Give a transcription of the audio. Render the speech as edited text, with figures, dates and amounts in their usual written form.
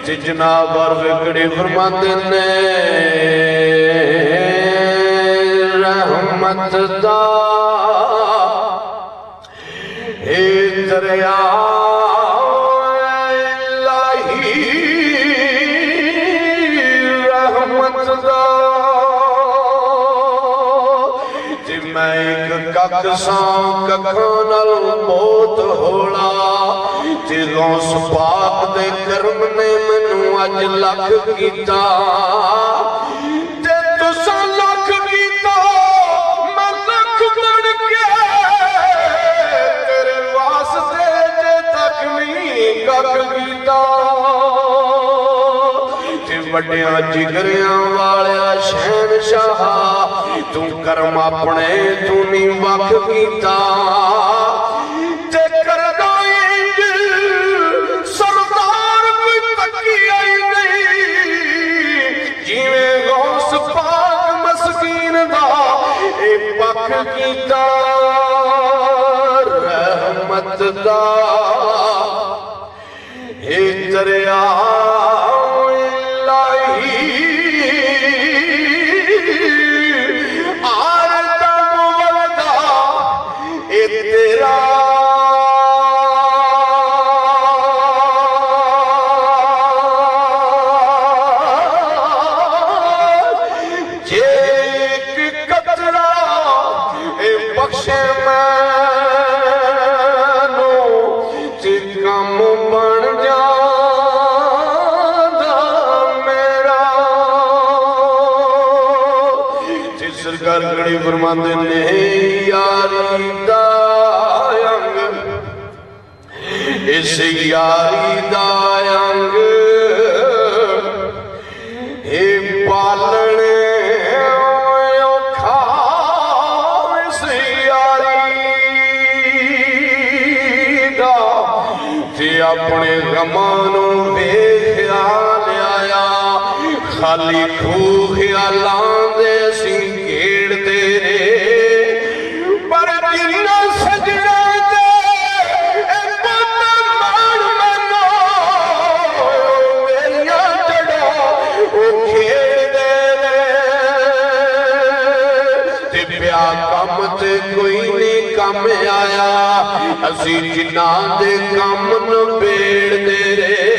ते जनाब और विगड़ी फरमाते ने रहमत दा ए दरिया कखों बहुत होला ते गौस पाक दे करम ने मैनू अज लख कीता ते तुसां लख कीता मैं लख बन के तेरे वास्ते जे तक नहीं कख कीता ते वड्डियां जिगरियां वालिया शहनशाह तू करम अपने तू नहीं वख कीता ते करदा इंज सरदार कोई तकी आई नहीं जिवें गौस पाक मस्कीन दा ए पख कीता रहमत दा ए दरिया फरमाते ने यारी दा अंग इस यारी दा अंग ए पालने औखा इस यारी दा ते अपने गमां नूं वेखिया लिया खाली खूह ख्यालां दे सी कोई नहीं कम आया असी जिन्ना दे कम नबेड़ दे रे